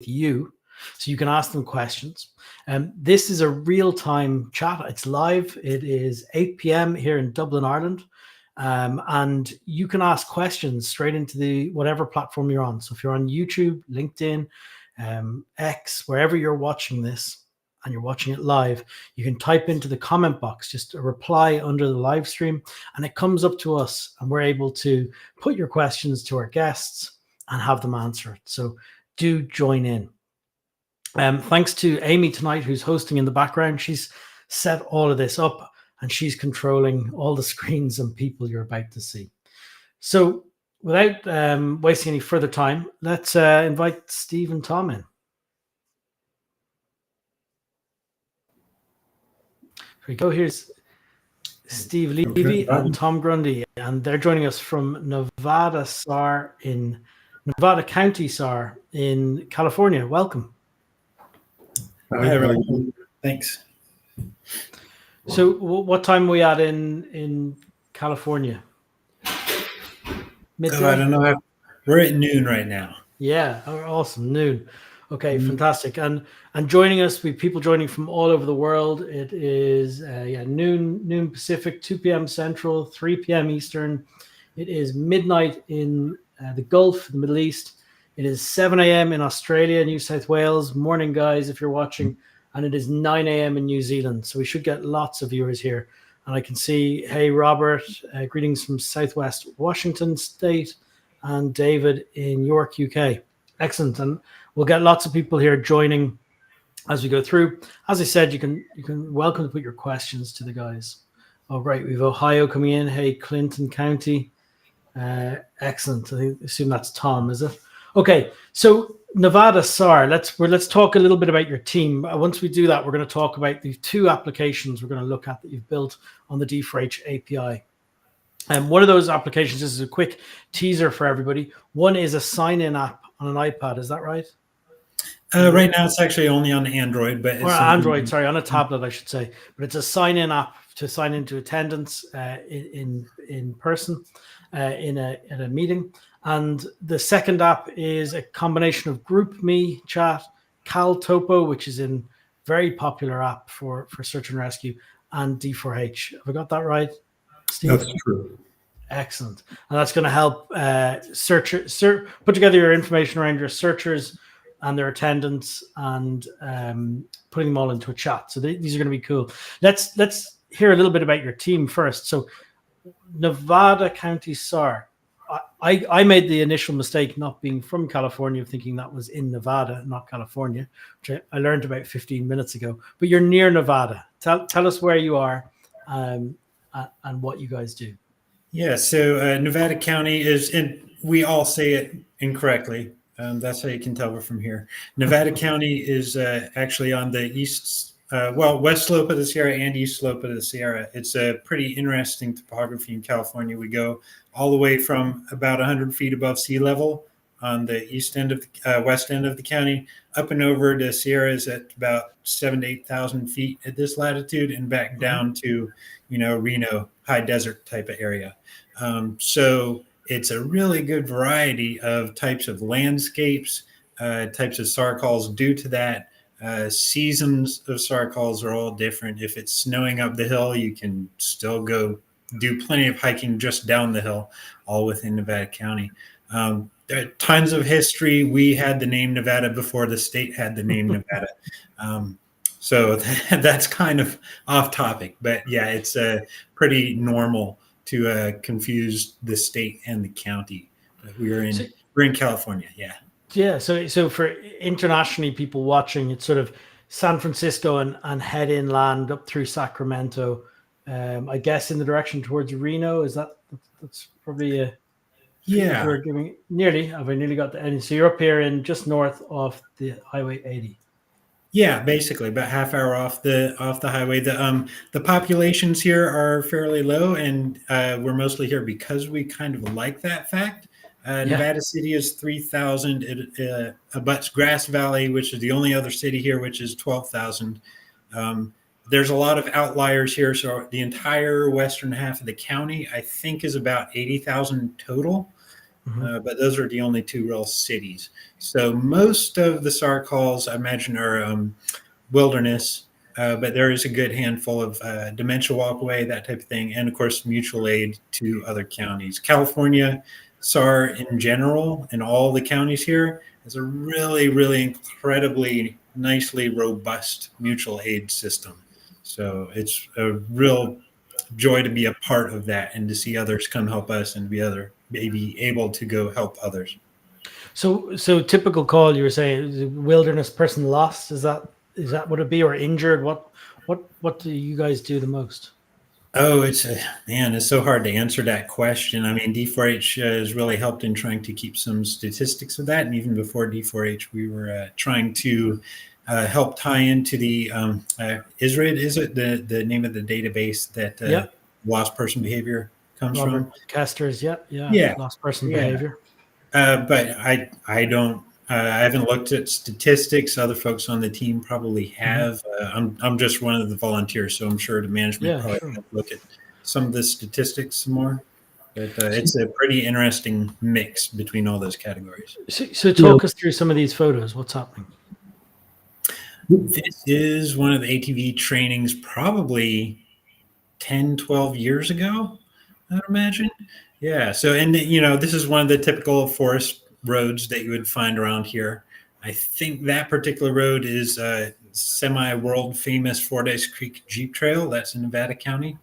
you, so you can ask them questions. This is a real-time chat. It's live. It is 8 p.m. here in Dublin, Ireland. And you can ask questions straight into the whatever platform you're on. So if you're on YouTube, LinkedIn, X, wherever you're watching this and you're watching it live, you can type into the comment box just a reply under the live stream, and it comes up to us, and we're able to put your questions to our guests and have them answer it. So do join in. Thanks to Amy tonight, who's hosting in the background. She's set all of this up, and she's controlling all the screens and people you're about to see. So without wasting any further time, let's invite Steve and Tom in. Here we go. Here's Steve Levy and Tom Grundy, and they're joining us from Nevada County, SAR in California. Welcome. Hi, everyone. Thanks. So what time are we at in California? Midday? I don't know. We're at noon right now. Yeah, awesome. Noon. Okay, fantastic. And joining us, we have people joining from all over the world. It is noon Pacific, 2 p.m. Central, 3 p.m. Eastern. It is midnight in the Gulf, the Middle East. It is 7 a.m. in Australia, New South Wales. Morning, guys, if you're watching. And it is 9 a.m. in New Zealand. So we should get lots of viewers here. And I can see, hey, Robert, greetings from Southwest Washington State, and David in York, UK. Excellent. And we'll get lots of people here joining as we go through. As I said, you can welcome to put your questions to the guys. Oh, right. We have Ohio coming in. Hey, Clinton County. Excellent. I assume that's Tom, is it? Okay. So Nevada SAR, let's talk a little bit about your team. Once we do that, we're going to talk about the two applications we're going to look at that you've built on the D4H API. And one of those applications, this is a quick teaser for everybody. One is a sign-in app on an iPad. Is that right? Right now, it's actually only on Android, but it's on a tablet, I should say. But it's a sign-in app to sign into attendance in person in a meeting. And the second app is a combination of GroupMe chat, CalTopo, which is a very popular app for search and rescue, and D4H. Have I got that right, Steve? That's true. Excellent. And that's going to help put together your information around your searchers and their attendance, and putting them all into a chat. So these are going to be cool. Let's hear a little bit about your team first. So Nevada County SAR. I made the initial mistake, not being from California, of thinking that was in Nevada, not California, which I learned about 15 minutes ago. But you're near Nevada. Tell us where you are and what you guys do. Yeah, so Nevada County is, and we all say it incorrectly. That's how you can tell we're from here. Nevada County is actually on the west slope of the Sierra and east slope of the Sierra. It's a pretty interesting topography in California. We go all the way from about 100 feet above sea level on the west end of the county, up and over to Sierras at about 7,000 to 8,000 feet at this latitude, and back down to, Reno, high desert type of area. So it's a really good variety of types of landscapes, types of SAR calls due to that. Seasons of SAR calls are all different. If it's snowing up the hill, you can still go do plenty of hiking just down the hill, all within Nevada County. There are tons of history. We had the name Nevada before the state had the name Nevada. So that's kind of off topic, but yeah, it's pretty normal to confuse the state and the county. We're in California, yeah. Yeah, so for internationally people watching, it's sort of San Francisco and head inland up through Sacramento, I guess in the direction towards Reno. That's probably a yeah. We're giving nearly. Have I nearly got the end? So you're up here in just north of the Highway 80. Yeah, basically about half hour off the highway. The populations here are fairly low, and we're mostly here because we kind of like that fact. Nevada City is 3,000. It abuts Grass Valley, which is the only other city here, which is 12,000. There's a lot of outliers here. So the entire western half of the county, I think, is about 80,000 total. but those are the only two real cities. So most of the SAR calls, I imagine, are wilderness, but there is a good handful of dementia walkway, that type of thing, and of course mutual aid to other counties. California SAR in general, in all the counties here, is a really, really incredibly nicely robust mutual aid system. So it's a real joy to be a part of that and to see others come help us and be able to go help others. So typical call, you were saying wilderness person lost. Is that would it be, or injured? What do you guys do the most? Oh, it's so hard to answer that question. I mean, D4H has really helped in trying to keep some statistics of that. And even before D4H, we were trying to help tie into the ISRID, is it the name of the database that lost person behavior comes from? Casters, yeah. Lost person behavior. But I don't. I haven't looked at statistics. Other folks on the team probably have. I'm just one of the volunteers, so I'm sure the management probably have look at some of the statistics some more. But it's a pretty interesting mix between all those categories. So talk us through some of these photos. What's happening? This is one of the ATV trainings probably 10, 12 years ago, I'd imagine. Yeah. So, and this is one of the typical forest roads that you would find around here. I think that particular road is a semi-world famous Fordyce Creek Jeep Trail. That's in Nevada County.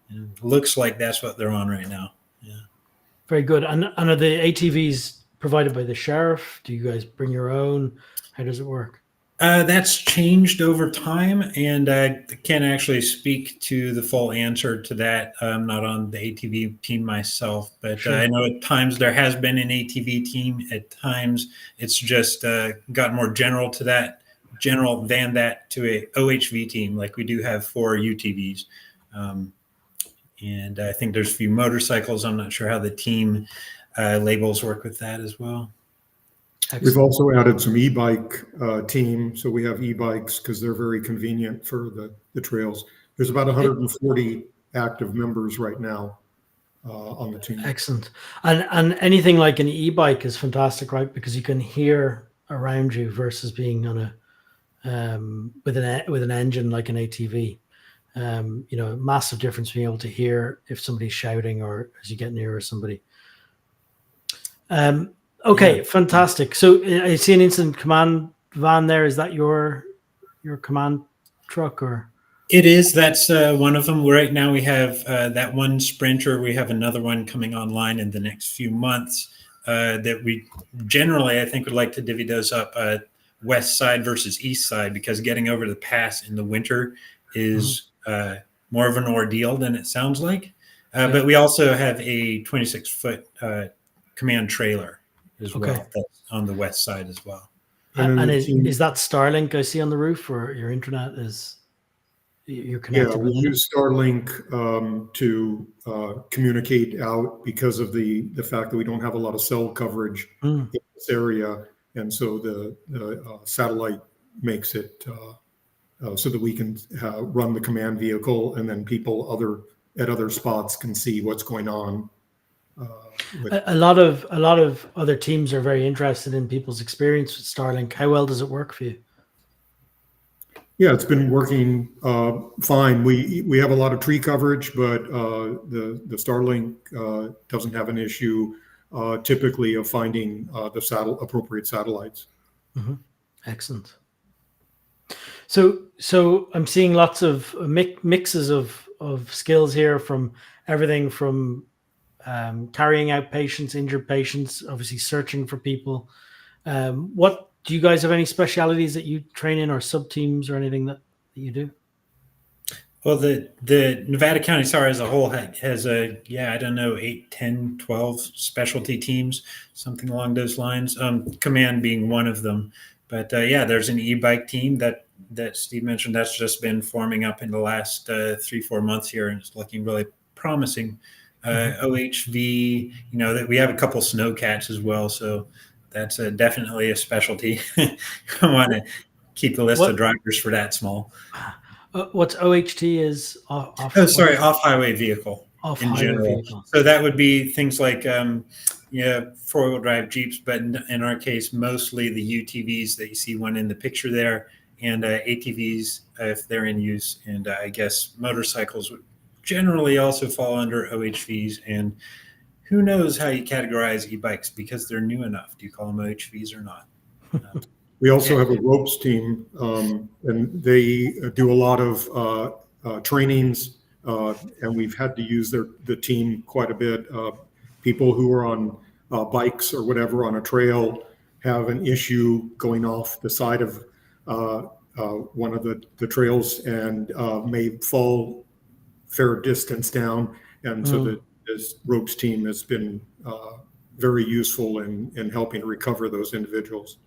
And it looks like that's what they're on right now. Yeah. Very good. And are the ATVs provided by the sheriff? Do you guys bring your own? How does it work? That's changed over time, and I can't actually speak to the full answer to that. I'm not on the ATV team myself, but I know at times there has been an ATV team. At times it's just gotten more general than that to a OHV team, like we do have 4 UTVs. And I think there's a few motorcycles. I'm not sure how the team labels work with that as well. Excellent. We've also added some e-bike team. So we have e-bikes because they're very convenient for the trails. There's about 140 active members right now on the team. Excellent. And anything like an e-bike is fantastic, right? Because you can hear around you versus being on with an engine like an ATV. Massive difference being able to hear if somebody's shouting or as you get nearer somebody. Okay, fantastic. So I see an incident command van there. Is that your command truck or? It is. That's one of them. Right now we have that one Sprinter. We have another one coming online in the next few months that we generally, I think, would like to divvy those up west side versus east side, because getting over the pass in the winter is more of an ordeal than it sounds like. But we also have a 26-foot command trailer as well, that's on the west side as well. And is that Starlink I see on the roof, or your internet is you're connected? Yeah, we use Starlink to communicate out because of the fact that we don't have a lot of cell coverage in this area, and so the satellite makes it so that we can run the command vehicle, and then people at other spots can see what's going on. A lot of other teams are very interested in people's experience with Starlink. How well does it work for you? Yeah, it's been working fine. We have a lot of tree coverage, but the Starlink doesn't have an issue typically of finding the appropriate satellites. Excellent. So I'm seeing lots of mixes of skills here, from everything from carrying out patients, injured patients, obviously searching for people. What do you guys have any specialities that you train in, or sub teams, or anything that you do? Well, the Nevada County SAR as a whole has 8, 10, 12 specialty teams, something along those lines. Command being one of them. But there's an e-bike team that Steve mentioned that's just been forming up in the last 3-4 months here, and it's looking really promising. OHV, that we have a couple snowcats as well, so that's definitely a specialty. I want to keep the list of drivers for that small. What's OHT is off? Off-highway vehicle. Off-highway vehicle. So that would be things like four-wheel drive Jeeps, but in our case, mostly the UTVs that you see one in the picture there, and ATVs if they're in use, and I guess motorcycles would generally also fall under OHVs. And who knows how you categorize e-bikes because they're new enough. Do you call them OHVs or not? We also have a ropes team, and they do a lot of trainings, and we've had to use the team quite a bit. People who are on bikes or whatever on a trail have an issue going off the side of one of the trails and may fall fair distance down. And so this ropes team has been very useful in helping recover those individuals.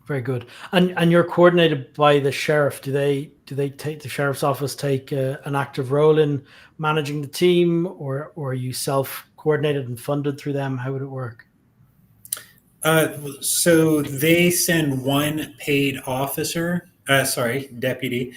Very good. And you're coordinated by the sheriff. Do they take the sheriff's office take an active role in managing the team, or are you self-coordinated and funded through them? How would it work? So they send one paid officer, deputy.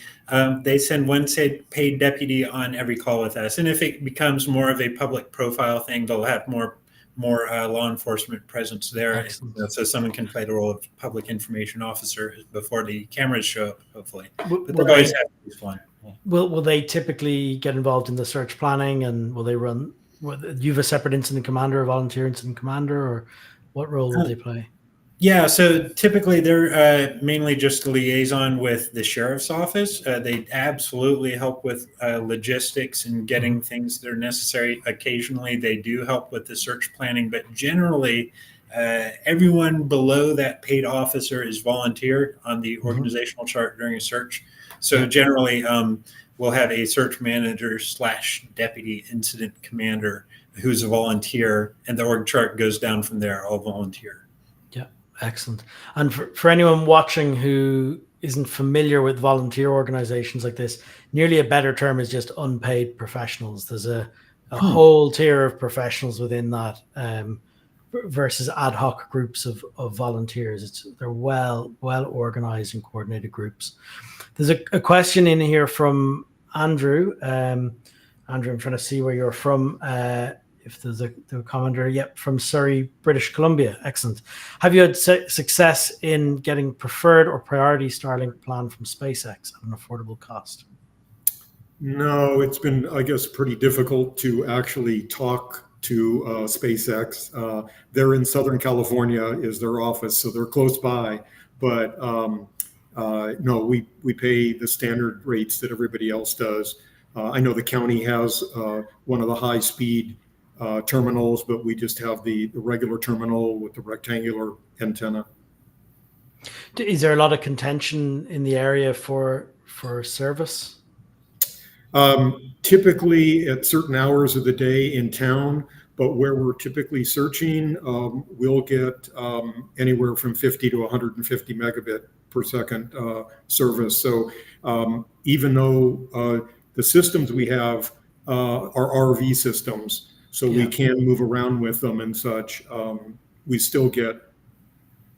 They send one paid deputy on every call with us. And if it becomes more of a public profile thing, they'll have more law enforcement presence there. So someone can play the role of public information officer before the cameras show up, hopefully. But they always have at least one. Yeah. Will they typically get involved in the search planning, and will you have a separate incident commander, a volunteer incident commander, or what role will they play? Yeah, so typically they're mainly just a liaison with the sheriff's office. They absolutely help with logistics and getting things that are necessary. Occasionally they do help with the search planning, but generally everyone below that paid officer is volunteer on the organizational chart during a search. So generally we'll have a search manager / deputy incident commander who's a volunteer, and the org chart goes down from there, all volunteer. Excellent. And for anyone watching who isn't familiar with volunteer organizations like this, nearly a better term is just unpaid professionals. There's a whole tier of professionals within that versus ad hoc groups of volunteers. They're well organized and coordinated groups. There's a question in here from Andrew. Andrew, I'm trying to see where you're from. If there's a commenter, from Surrey, British Columbia. Excellent. Have you had success in getting preferred or priority Starlink plan from SpaceX at an affordable cost? No, it's been, I guess, pretty difficult to actually talk to SpaceX. They're in Southern California is their office, so they're close by. But no, we pay the standard rates that everybody else does. I know the county has one of the high-speed terminals, but we just have the regular terminal with the rectangular antenna. Is there a lot of contention in the area for service? Typically at certain hours of the day in town, but where we're typically searching, we'll get anywhere from 50 to 150 megabit per second service. So even though the systems we have are RV systems, so we can move around with them and such, we still get,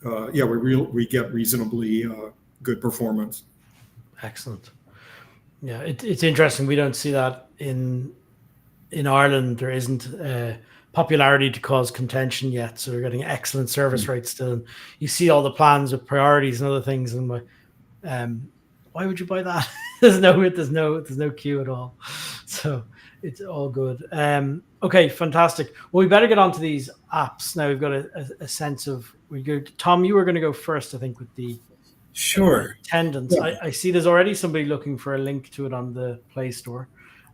we get reasonably good performance. Excellent. Yeah, it's interesting. We don't see that in Ireland. There isn't popularity to cause contention yet, so we're getting excellent service rates still. You see all the plans with priorities and other things, and why would you buy that? there's no queue at all. So it's all good. Okay, fantastic. Well, we better get onto these apps now. We've got a sense of Tom, you were going to go first, I think, with the attendance. Yeah. I see there's already somebody looking for a link to it on the Play Store.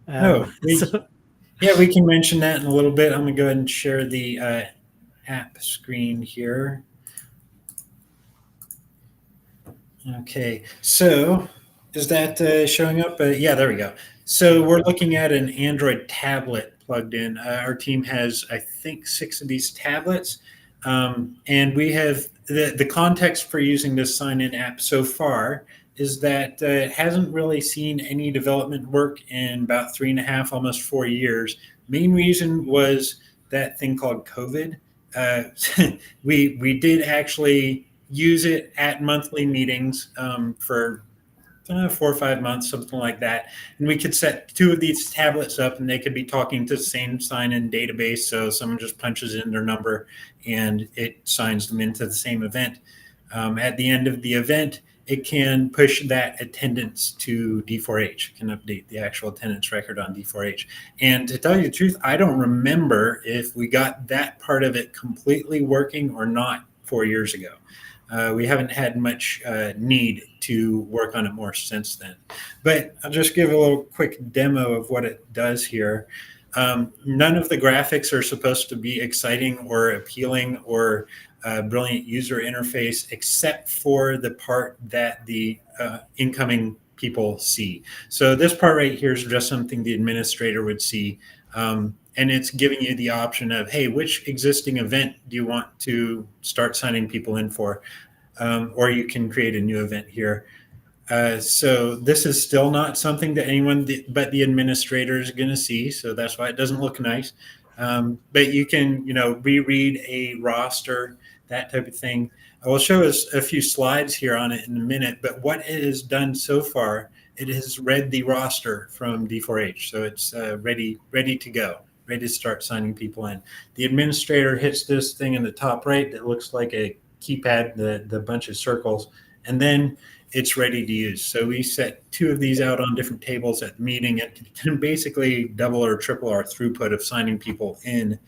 We can mention that in a little bit. I'm going to go ahead and share the app screen here. Okay, so is that showing up? Yeah, there we go. So we're looking at an Android tablet plugged in. Our team has, I think, 6 of these tablets. And we have the context for using this sign-in app so far is that it hasn't really seen any development work in about 3.5, almost 4 years. Main reason was that thing called COVID. We did actually use it at monthly meetings for 4 or 5 months, something like that. And we could set 2 of these tablets up and they could be talking to the same sign-in database. So someone just punches in their number and it signs them into the same event. At the end of the event, it can push that attendance to D4H. It can update the actual attendance record on D4H. And to tell you the truth, I don't remember if we got that part of it completely working or not 4 years ago. We haven't had much need to work on it more since then. But I'll just give a little quick demo of what it does here. None of the graphics are supposed to be exciting or appealing or brilliant user interface, except for the part that the incoming people see. So this part right here is just something the administrator would see. And it's giving you the option of, hey, which existing event do you want to start signing people in for? Or you can create a new event here. So this is still not something that anyone but the administrator is going to see. So that's why it doesn't look nice. But you can, reread a roster, that type of thing. I will show us a few slides here on it in a minute. But what it has done so far, it has read the roster from D4H. So it's ready to go, ready to start signing people in. The administrator hits this thing in the top right that looks like a keypad, the bunch of circles, and then it's ready to use. So we set 2 of these out on different tables at the meeting. It can basically double or triple our throughput of signing people in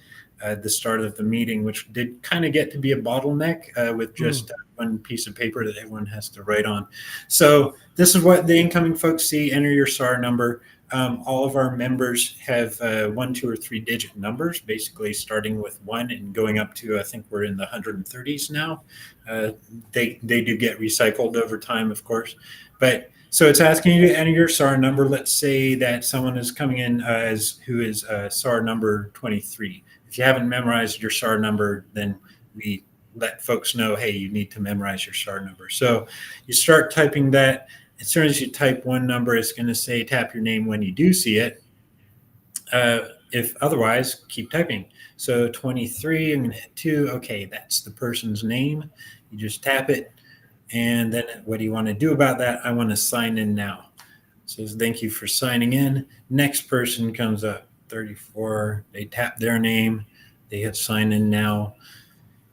at the start of the meeting, which did kind of get to be a bottleneck with just one piece of paper that everyone has to write on. So this is what the incoming folks see. Enter your SAR number. All of our members have 1, 2, or 3 digit numbers, basically starting with 1 and going up to, I think we're in the 130s now. They do get recycled over time, of course. But so it's asking you to enter your SAR number. Let's say that someone is coming in who is SAR number 23. If you haven't memorized your SAR number, then we let folks know, hey, you need to memorize your SAR number. So you start typing that. As soon as you type one number, it's going to say tap your name when you do see it. If otherwise, keep typing. So 23, I'm going to hit 2. Okay, that's the person's name. You just tap it. And then what do you want to do about that? I want to sign in now. It says thank you for signing in. Next person comes up, 34. They tap their name. They hit sign in now.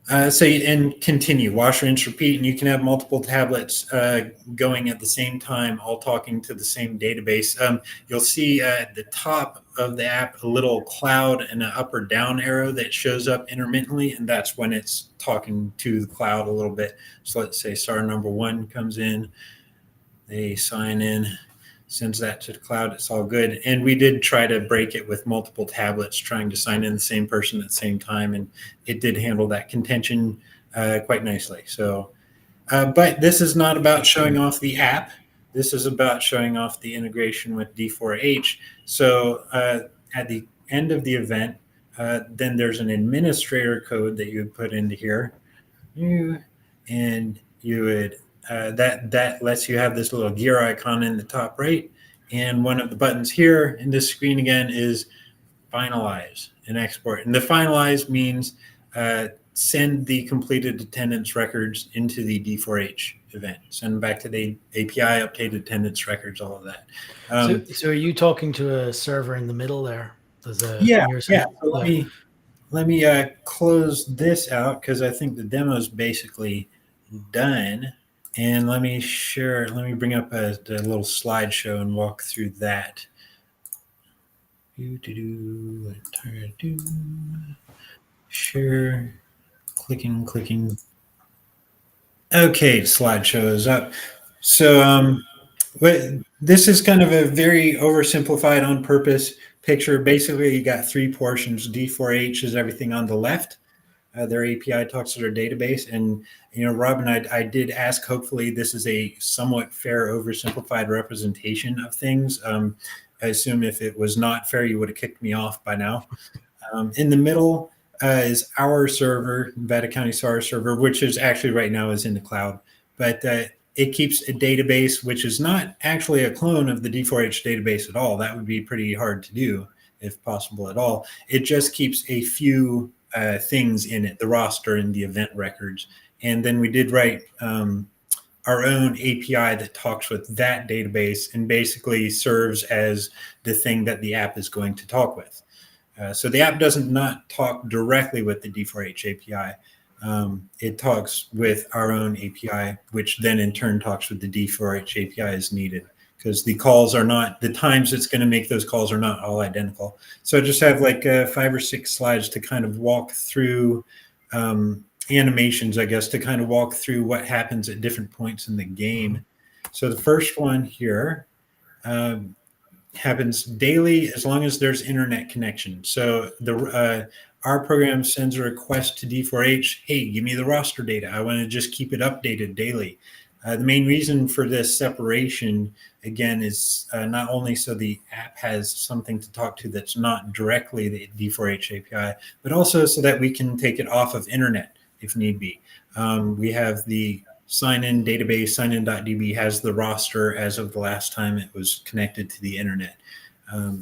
And continue, wash, rinse, repeat, and you can have multiple tablets going at the same time, all talking to the same database. You'll see at the top of the app a little cloud and an up or down arrow that shows up intermittently, and that's when it's talking to the cloud a little bit. So let's say SAR number 1 comes in, they sign in, sends that to the cloud. It's all good. And we did try to break it with multiple tablets trying to sign in the same person at the same time. And it did handle that contention quite nicely. So, but this is not about showing off the app. This is about showing off the integration with D4H. So at the end of the event, then there's an administrator code that you would put into here. And you would that lets you have this little gear icon in the top right. And one of the buttons here in this screen again is finalize and export. And the finalize means send the completed attendance records into the D4H event. Send them back to the API, updated attendance records, all of that. So are you talking to a server in the middle there? Yeah. So let me close this out because I think the demo is basically done. And let me bring up a little slideshow and walk through that. Share, clicking. Okay, slideshow is up. So this is kind of a very oversimplified on purpose picture. Basically, you got 3 portions. D4H is everything on the left. Their API talks to their database. And, Robin, I did ask, hopefully this is a somewhat fair, oversimplified representation of things. I assume if it was not fair, you would have kicked me off by now. In the middle is our server, Nevada County SAR server, which is actually right now is in the cloud. But it keeps a database, which is not actually a clone of the D4H database at all. That would be pretty hard to do, if possible at all. It just keeps a few things in it, the roster and the event records. And then we did write our own API that talks with that database and basically serves as the thing that the app is going to talk with. So the app doesn't not talk directly with the D4H API. It talks with our own API, which then in turn talks with the D4H API as needed, because the times it's going to make those calls are not all identical. So I just have like 5 or 6 slides to kind of walk through animations, I guess, to kind of walk through what happens at different points in the game. So the first one here happens daily as long as there's internet connection. So our program sends a request to D4H, hey, give me the roster data. I want to just keep it updated daily. The main reason for this separation, again, is not only so the app has something to talk to that's not directly the D4H API, but also so that we can take it off of internet if need be. We have the sign-in database, signin.db has the roster as of the last time it was connected to the internet.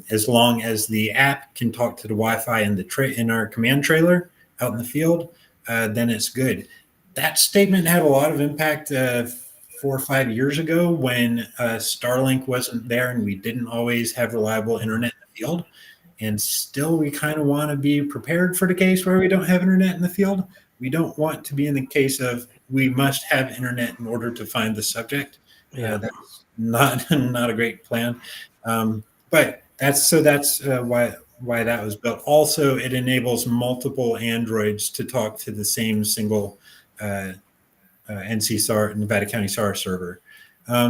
As long as the app can talk to the Wi-Fi in our command trailer out in the field, then it's good. That statement had a lot of impact 4 or 5 years ago when Starlink wasn't there and we didn't always have reliable internet in the field. And still, we kind of want to be prepared for the case where we don't have internet in the field. We don't want to be in the case of we must have internet in order to find the subject. That's not a great plan. But that's why that was built. Also, it enables multiple Androids to talk to the same single NC SAR, Nevada County SAR server.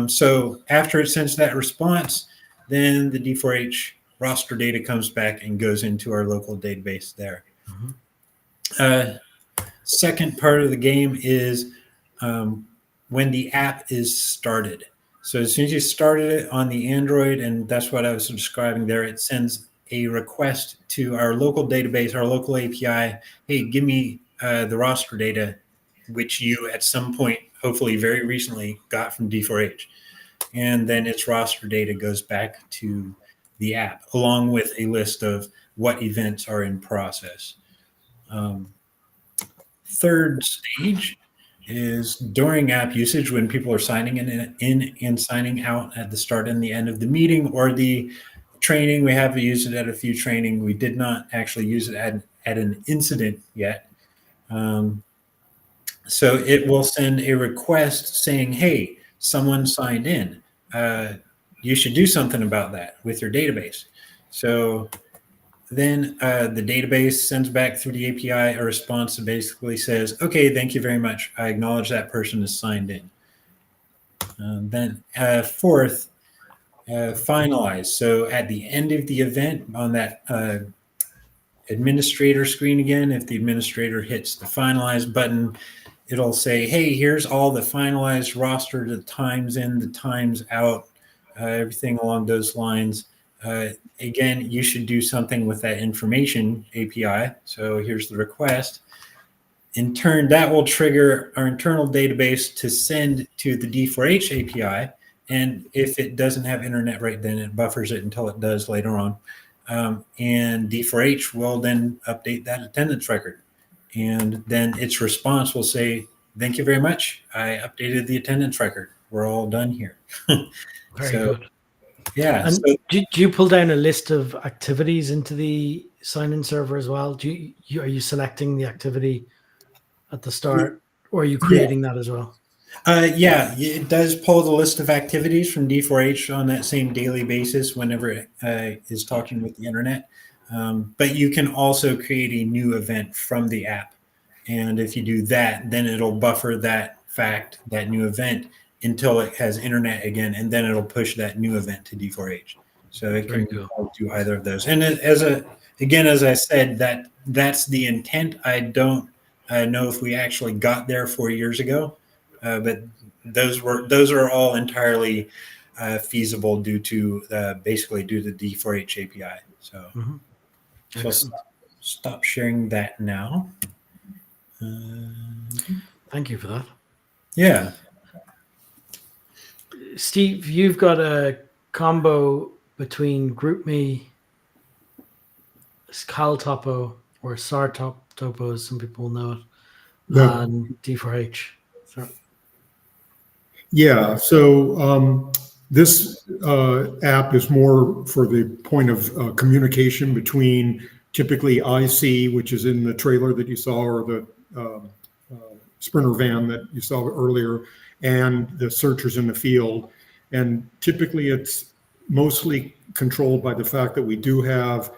So after it sends that response, then the D4H roster data comes back and goes into our local database there. Second part of the game is when the app is started. So as soon as you started it on the Android, and that's what I was describing there, it sends a request to our local database, our local API, hey, give me the roster data, which you at some point, hopefully very recently, got from D4H. And then its roster data goes back to the app, along with a list of what events are in process. Third stage is during app usage, when people are signing in and signing out at the start and the end of the meeting or the training. We have used it at a few training. We did not actually use it at an incident yet. So it will send a request saying, hey, someone signed in. You should do something about that with your database. So then the database sends back through the API a response that basically says, okay, thank you very much. I acknowledge that person is signed in. Then fourth, finalize. So at the end of the event on that administrator screen again, if the administrator hits the finalize button, it'll say, hey, here's all the finalized roster, the times in, the times out, everything along those lines. Again, you should do something with that information API. So here's the request. In turn, that will trigger our internal database to send to the D4H API. And if it doesn't have internet right then, it buffers it until it does later on. And D4H will then update that attendance record. And then its response will say, thank you very much. I updated the attendance record. We're all done here. Very good. Yeah. And So, do you pull down a list of activities into the sign-in server as well? Are you selecting the activity at the start, or are you creating that as well? yeah, it does pull the list of activities from D4H on that same daily basis whenever it is talking with the internet. But you can also create a new event from the app. And if you do that, then it'll buffer that new event until it has internet again, and then it'll push that new event to D4H. So it can do either of those. And as I said, that's the intent. I don't know if we actually got there 4 years ago, but those are all entirely feasible due to the D4H API. So, so stop sharing that now. Thank you for that. Yeah. Steve, you've got a combo between GroupMe, CalTopo, or CalTopo, as some people know it, and D4H. So. Yeah, so this app is more for the point of communication between typically IC, which is in the trailer that you saw, or the Sprinter van that you saw earlier, and the searchers in the field. And typically it's mostly controlled by the fact that we do have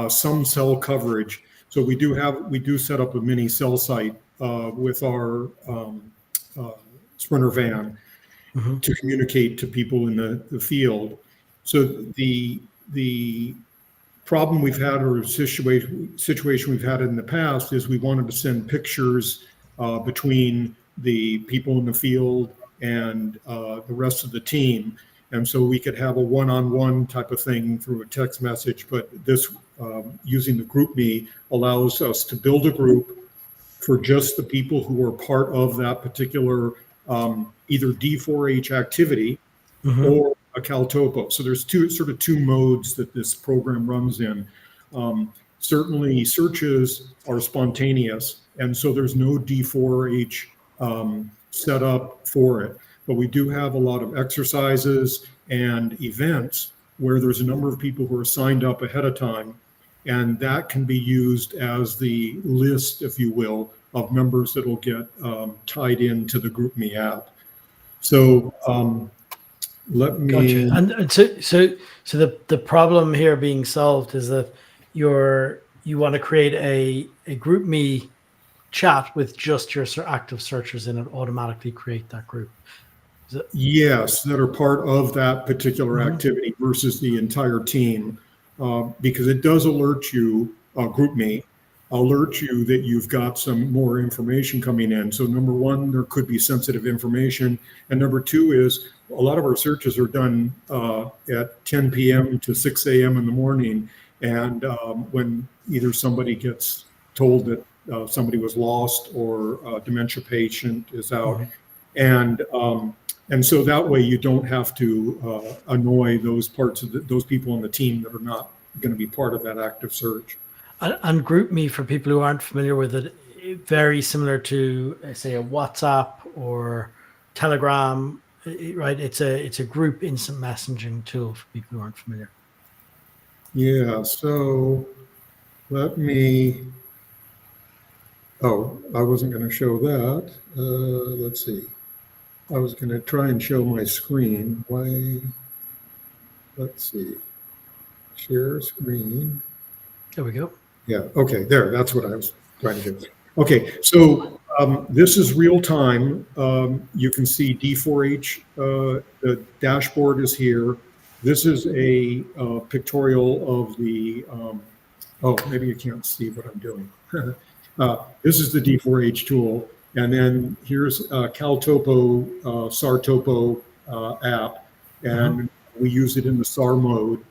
some cell coverage. So we do set up a mini cell site with our Sprinter van to communicate to people in the field. So the problem we've had, or situation we've had in the past, is we wanted to send pictures between the people in the field and the rest of the team. And so we could have a one-on-one type of thing through a text message, but this using the GroupMe allows us to build a group for just the people who are part of that particular either D4H activity or a CalTopo. So there's two modes that this program runs in. Certainly searches are spontaneous, and so there's no D4H set up for it. But we do have a lot of exercises and events where there's a number of people who are signed up ahead of time, and that can be used as the list, if you will, of members that will get tied into the GroupMe app. So let me. Gotcha. And so the problem here being solved is that you want to create a GroupMe chat with just your active searchers in it, automatically create that group. Yes, that are part of that particular activity versus the entire team, because it does alert you, GroupMe alert you that you've got some more information coming in. So number one, there could be sensitive information. And number two is a lot of our searches are done at 10 p.m. to 6 a.m. in the morning. And when either somebody gets told that somebody was lost or a dementia patient is out. And so that way you don't have to annoy those parts of those people on the team that are not going to be part of that active search. And GroupMe, for people who aren't familiar with it, very similar to, say, a WhatsApp or Telegram, right? It's a group instant messaging tool for people who aren't familiar. Yeah, so let me, I wasn't going to show that. Let's see. I was going to try and show my screen. Let's see. Share screen. There we go. Yeah, okay, there, that's what I was trying to do. Okay, so this is real time. You can see D4H, the dashboard is here. This is a pictorial of the, maybe you can't see what I'm doing. This is the D4H tool. And then here's CalTopo, SAR-Topo app, and we use it in the SAR mode.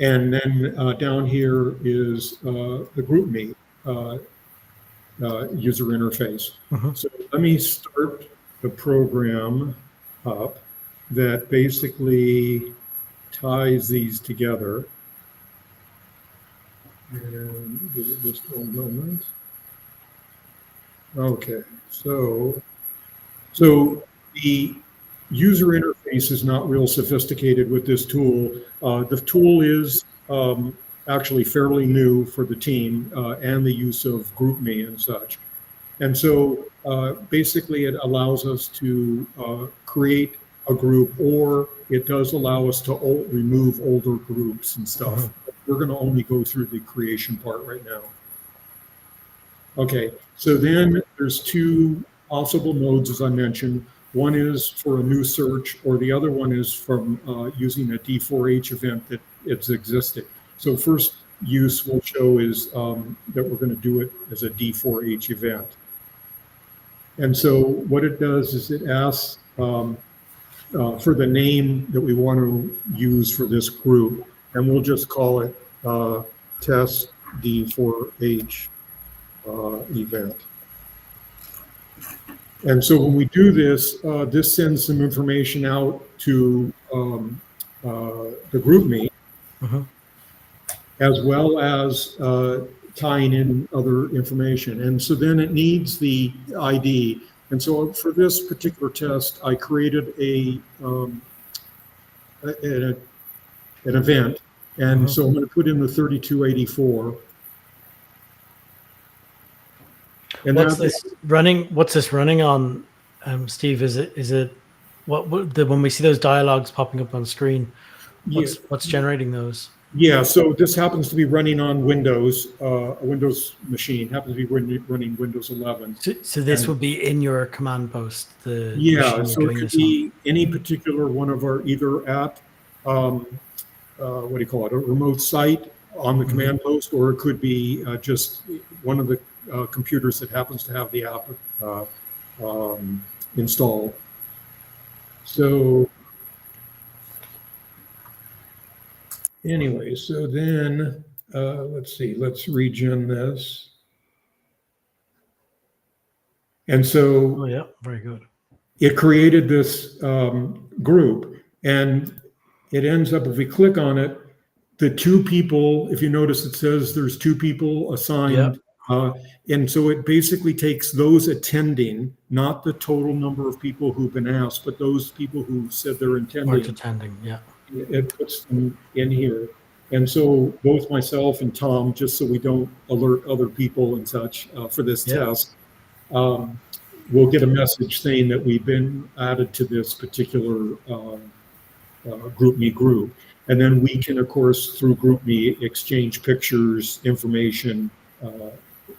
And then down here is the GroupMe user interface. So let me start the program up that basically ties these together. And give it just one moment. Okay, so the user interface is not real sophisticated with this tool. The tool is actually fairly new for the team and the use of GroupMe and such. And so basically it allows us to create a group, or it does allow us to remove older groups and stuff. We're going to only go through the creation part right now. Okay, so then there's two possible modes, as I mentioned. One is for a new search, or the other one is from using a D4H event that it's existed. So first use we'll show is that we're going to do it as a D4H event. And so what it does is it asks for the name that we want to use for this group, and we'll just call it test D4H event. And so when we do this, this sends some information out to the GroupMe, as well as tying in other information. And so then it needs the ID And so for this particular test, I created an event. And so I'm going to put in the 3284. And what's this running on, Steve? Is it when we see those dialogues popping up on screen? What's generating those? Yeah, so this happens to be running on Windows, a Windows machine, happens to be running Windows 11. So this would be in your command post, the Yeah, machine you're so doing it could this on. be any particular one of our either at, what do you call it, a remote site on the command post, or it could be just one of the computers that happens to have the app installed. So anyway, so then let's see, let's regen this. And so Oh yeah, very good. it created this group, and it ends up, if we click on it, the two people, if you notice, it says there's two people assigned. And so it basically takes those attending, not the total number of people who've been asked, but those people who said they're Attending, yeah. It puts them in here. And so both myself and Tom, just so we don't alert other people and such for this test, we'll get a message saying that we've been added to this particular GroupMe group. And then we can, of course, through GroupMe, exchange pictures, information,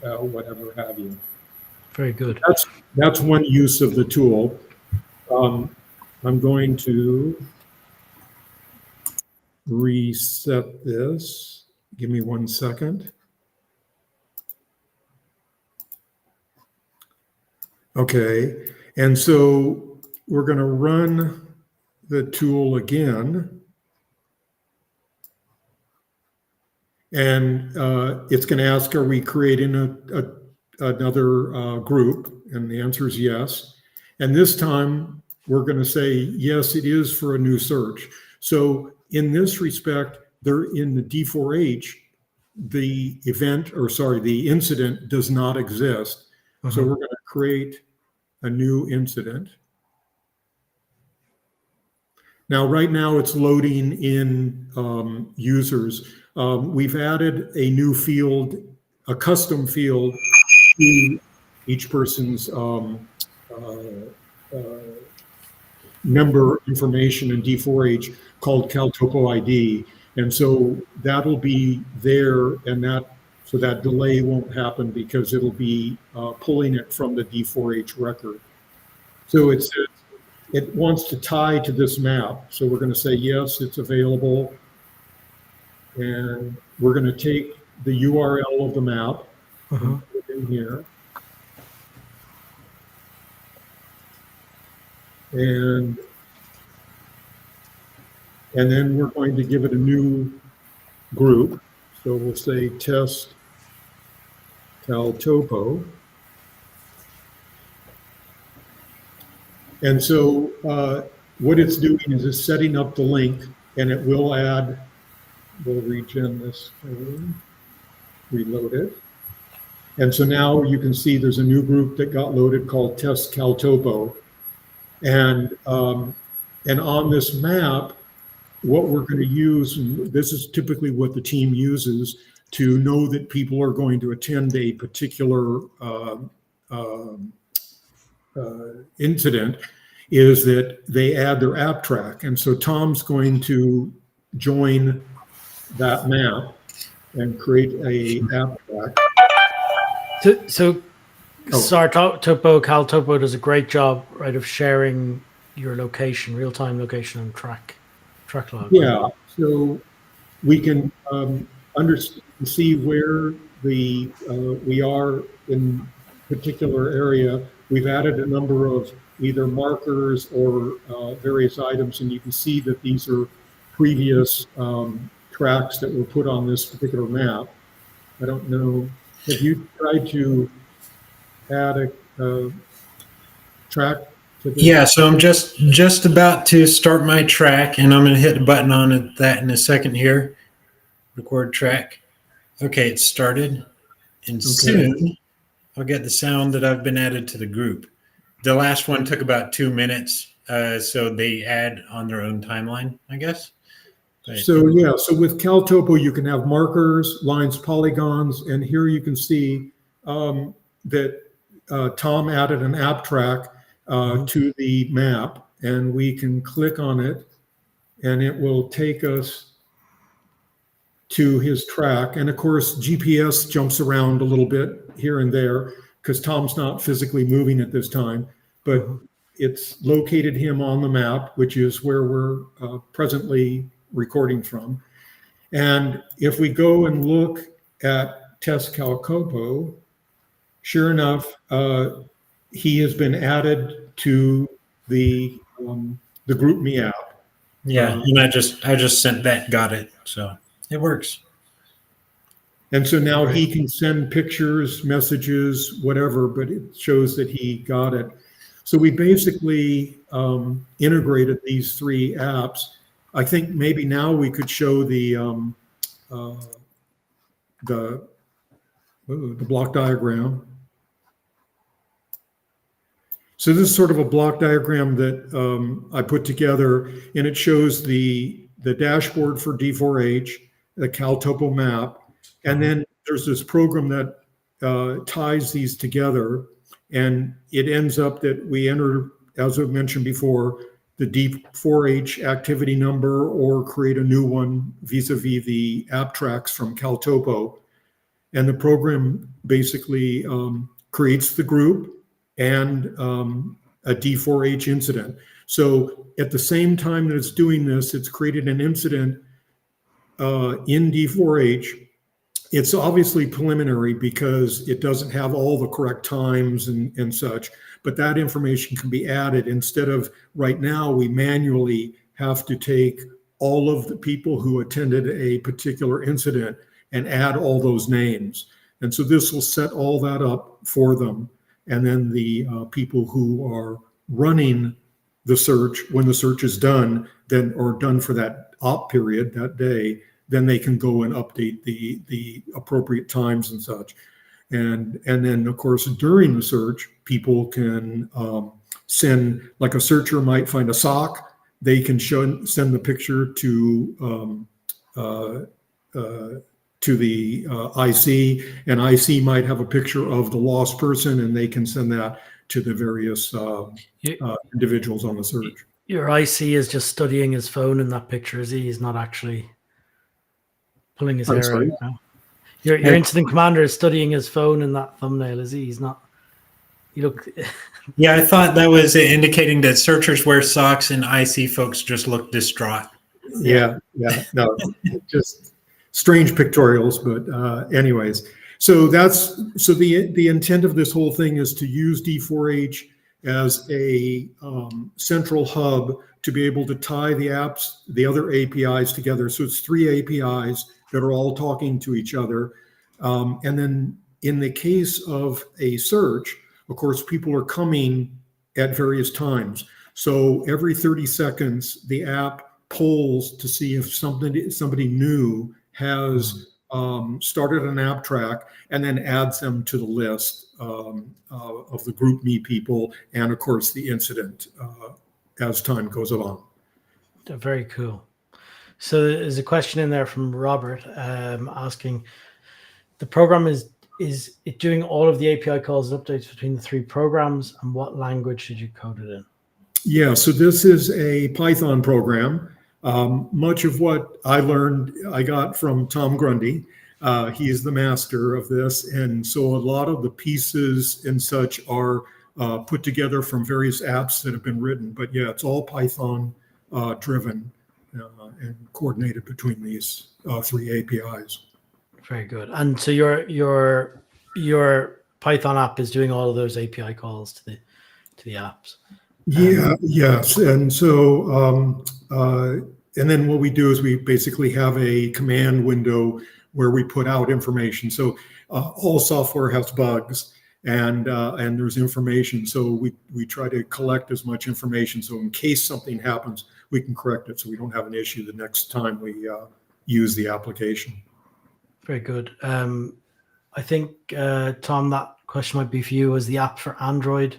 whatever have you. Very good. That's one use of the tool. I'm going to reset this. Give me 1 second. Okay, and so we're going to run the tool again. And it's going to ask, are we creating another group? And the answer is yes. And this time, we're going to say, yes, it is for a new search. So in this respect, they're in the D4H, the incident does not exist. So we're going to create a new incident. Now, right now, it's loading in users. We've added a new field, a custom field to each person's member information in D4H called CalTopo ID. And so that'll be there, and so that delay won't happen because it'll be pulling it from the D4H record. So it says it wants to tie to this map. So we're going to say, yes, it's available. And we're going to take the URL of the map and put it in here. And then we're going to give it a new group. So we'll say test CalTopo. And so what it's doing is it's setting up the link, and it will add, we'll regen this, reload it. And so now you can see there's a new group that got loaded called test CalTopo. And on this map, what we're going to use, and this is typically what the team uses to know that people are going to attend a particular incident, is that they add their app track. And so Tom's going to join that map and create a app track. So CalTopo does a great job, right, of sharing your location, real-time location and track log. Yeah, so we can see where we are in particular area. We've added a number of either markers or various items, and you can see that these are previous tracks that were put on this particular map. I don't know, have you tried to add a track to this? Yeah, so I'm just about to start my track, and I'm going to hit the button on that in a second here. Record track. Okay, it's started, and soon I'll get the sound that I've been added to the group. The last one took about 2 minutes, so they add on their own timeline, I guess. But, So yeah, so with CalTopo, you can have markers, lines, polygons, and here you can see that Tom added an app track to the map, and we can click on it, and it will take us to his track. And of course, GPS jumps around a little bit here and there because Tom's not physically moving at this time, but it's located him on the map, which is where we're presently recording from. And if we go and look at Test CalTopo, sure enough, he has been added to the GroupMe app. yeah, and I just sent that, got it, so it works. And so now he can send pictures, messages, whatever, but it shows that he got it. So we basically integrated these three apps. I think maybe now we could show the block diagram. So this is sort of a block diagram that I put together, and it shows the dashboard for D4H, the CalTopo map, and then there's this program that ties these together, and it ends up that we enter, as I've mentioned before, the D4H activity number or create a new one vis-a-vis the app tracks from CalTopo. And the program basically creates the group and a D4H incident. So at the same time that it's doing this, it's created an incident in D4H. It's obviously preliminary because it doesn't have all the correct times and such, but that information can be added. Instead of right now, we manually have to take all of the people who attended a particular incident and add all those names. And so this will set all that up for them. And then the people who are running the search, when the search is done, then or done for that op period, that day, then they can go and update the appropriate times and such. And then, of course, during the search, people can send, like a searcher might find a sock, they can send the picture to the IC, and IC might have a picture of the lost person, and they can send that to the various individuals on the search. Your IC is just studying his phone in that picture, is he? He's not actually pulling his hair out now. Your incident commander is studying his phone in that thumbnail, is he? He's not. You look. Yeah, I thought that was indicating that searchers wear socks and IC folks just look distraught. Yeah, no, just strange pictorials, but anyways. So the intent of this whole thing is to use D4H as a central hub to be able to tie the apps, the other APIs together. So it's three APIs that are all talking to each other. And then in the case of a search, of course, people are coming at various times. So every 30 seconds, the app polls to see if somebody new has started an app track, and then adds them to the list of the GroupMe people, and of course the incident as time goes along. Very cool. So there's a question in there from Robert asking, the program is it doing all of the API calls and updates between the three programs, and what language should you code it in? Yeah, so this is a Python program. Much of what I learned, I got from Tom Grundy. He is the master of this. And so a lot of the pieces and such are put together from various apps that have been written. But yeah, it's all Python driven and coordinated between these three APIs. Very good. And so your Python app is doing all of those API calls to the apps. Yes. And so, and then what we do is we basically have a command window where we put out information. So all software has bugs, and there's information. So we try to collect as much information. So in case something happens, we can correct it so we don't have an issue the next time we use the application. Very good. I think, Tom, that question might be for you. Is the app for Android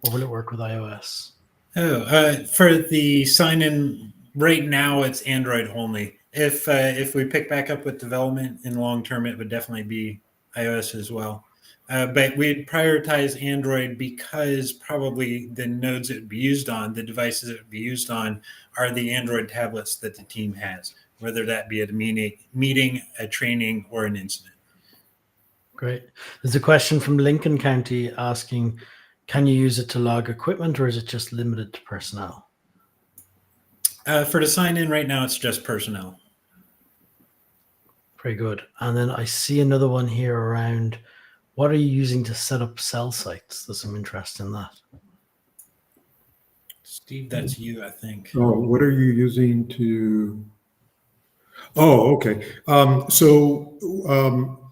or will it work with iOS? For the sign-in right now, it's Android only. If we pick back up with development in the long term, it would definitely be iOS as well. But we'd prioritize Android because probably the nodes it would be used on, the devices it would be used on, are the Android tablets that the team has, whether that be at a meeting, a training, or an incident. Great. There's a question from Lincoln County asking, can you use it to log equipment, or is it just limited to personnel? For the sign-in right now, it's just personnel. Very good. And then I see another one here around, what are you using to set up cell sites? There's some interest in that. Steve, that's you, I think. Oh, what are you using to? Oh, okay.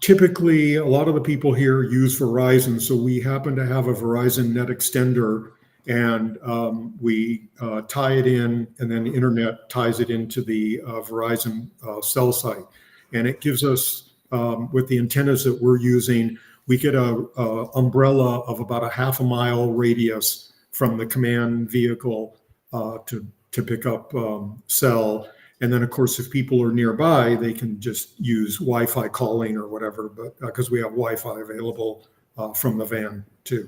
Typically, a lot of the people here use Verizon, so we happen to have a Verizon net extender, and we tie it in, and then the internet ties it into the Verizon cell site, and it gives us, with the antennas that we're using, we get a umbrella of about a half a mile radius from the command vehicle to pick up cell. And then, of course, if people are nearby, they can just use Wi-Fi calling or whatever, but because we have Wi-Fi available from the van too.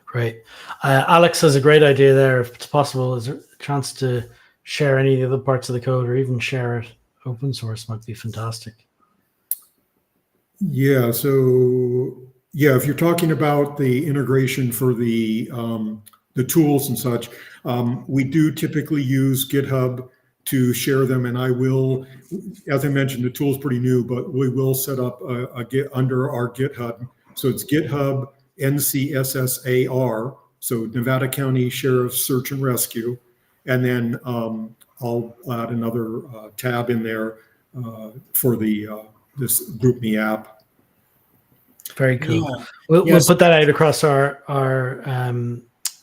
Great. Alex has a great idea there. If it's possible, is there a chance to share any of the other parts of the code, or even share it open source? Might be fantastic. Yeah. So yeah, if you're talking about the integration for the tools and such, we do typically use GitHub to share them, and I will, as I mentioned, the tool's pretty new, but we will set up a Git under our GitHub. So it's GitHub NCSSAR, so Nevada County Sheriff's Search and Rescue, and then I'll add another tab in there for the this GroupMe app. Very cool. Yeah. We'll put that out across our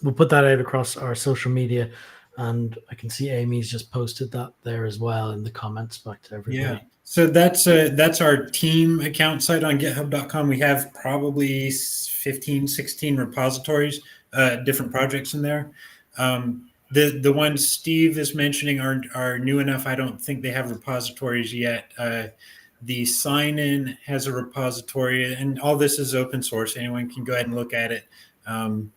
we'll put that out across our social media. And I can see Amy's just posted that there as well in the comments back to everybody. Yeah. So that's our team account site on github.com. We have probably 15, 16 repositories, different projects in there. The ones Steve is mentioning are new enough. I don't think they have repositories yet. The sign-in has a repository, and all this is open source. Anyone can go ahead and look at it and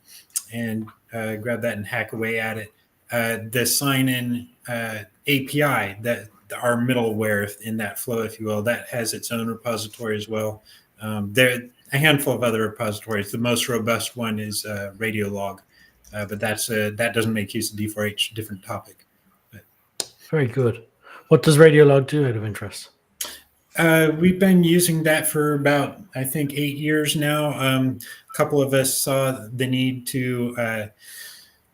grab that and hack away at it. The sign-in API, that our middleware in that flow, if you will, that has its own repository as well. There are a handful of other repositories. The most robust one is Radiolog, but that doesn't make use of D4H, different topic. But. Very good. What does Radiolog do out of interest? We've been using that for about, I think, 8 years now. A couple of us saw the need to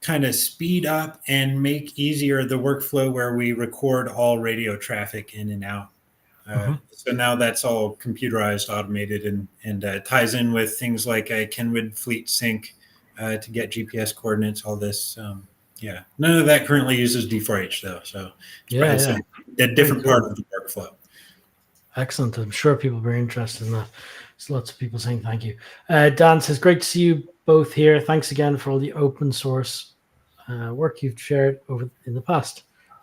kind of speed up and make easier the workflow where we record all radio traffic in and out. So now that's all computerized, automated, and ties in with things like Kenwood Fleet Sync to get GPS coordinates, all this. Yeah, none of that currently uses D4H though. So it's a different part of the workflow. Excellent. I'm sure people will be interested in that. There's lots of people saying thank you. Dan says, great to see you both here. Thanks again for all the open source work you've shared in the past.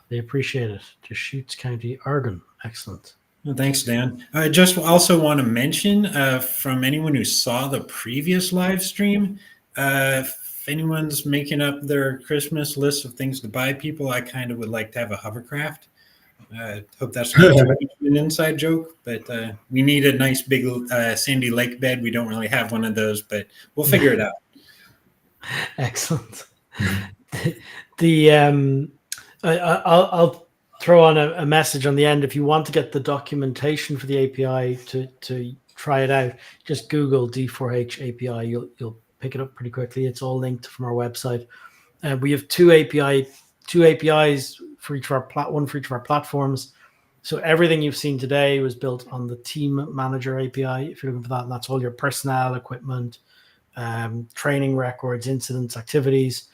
They appreciate it. Deschutes County, Oregon. Excellent. Well, thanks, Dan. I just also want to mention from anyone who saw the previous live stream, if anyone's making up their Christmas list of things to buy people, I kind of would like to have a hovercraft. Hope that's not an inside joke, but we need a nice big sandy lake bed. We don't really have one of those, but we'll figure it out. Excellent. I'll throw on a message on the end. If you want to get the documentation for the API to try it out, just Google D4H API. You'll pick it up pretty quickly. It's all linked from our website. We have two APIs for each of our one for each of our platforms. So everything you've seen today was built on the Team Manager API. If you're looking for that, and that's all your personnel, equipment, training records, incidents, activities.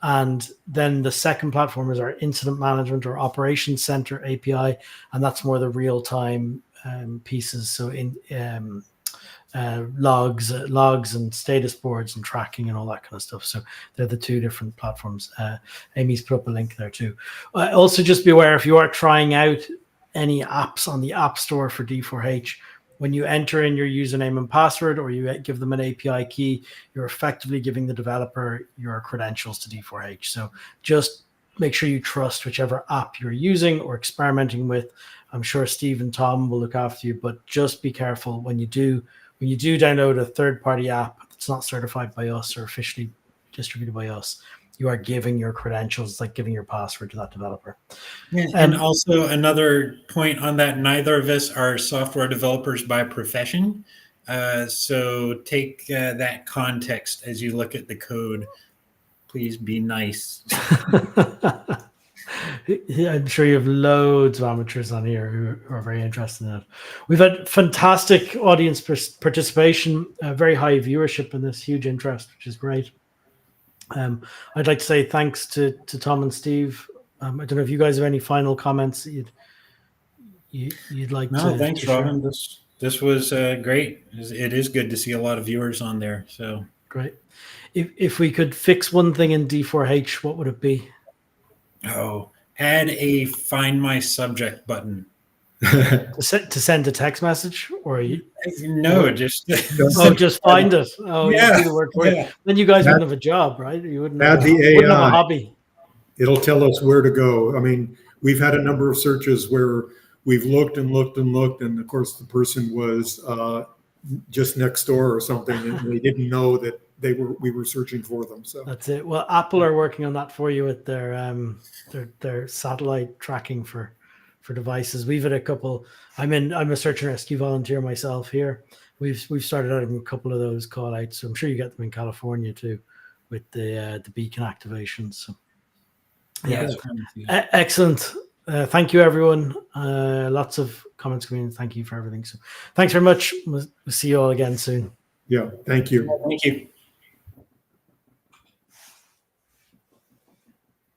And then the second platform is our Incident Management or Operations Center API, and that's more the real-time pieces. So logs and status boards and tracking and all that kind of stuff. So they're the two different platforms. Amy's put up a link there too. Also, just be aware if you are trying out any apps on the App Store for D4H, when you enter in your username and password or you give them an API key, you're effectively giving the developer your credentials to D4H. So just make sure you trust whichever app you're using or experimenting with. I'm sure Steve and Tom will look after you, but just be careful when you do download a third-party app that's not certified by us or officially distributed by us. You are giving your credentials, it's like giving your password to that developer. Yeah, and also another point on that, neither of us are software developers by profession. So take that context as you look at the code. Please be nice. I'm sure you have loads of amateurs on here who are very interested in it. We've had fantastic audience participation, very high viewership in this, huge interest, which is great. I'd like to say thanks to Tom and Steve. I don't know if you guys have any final comments that you'd like to. No, thanks, to share. Robin. This was great. It is good to see a lot of viewers on there. So great. If we could fix one thing in D4H, what would it be? Oh, add a Find My Subject button. to send a text message, or just just find it. Oh, yeah. The word for it. Then you guys wouldn't have a job, right? You wouldn't have a hobby. It'll tell us where to go. I mean, we've had a number of searches where we've looked and looked and looked, and of course the person was just next door or something, and they didn't know that we were searching for them. So that's it. Well, Apple are working on that for you with their satellite tracking for devices. We've had a couple. I'm a search and rescue volunteer myself here. We've started out in a couple of those call outs. So I'm sure you get them in California too, with the beacon activations. So yeah, excellent. Thank you, everyone. Lots of comments coming in. Thank you for everything. So thanks very much. We'll see you all again soon. Yeah, thank you. Thank you.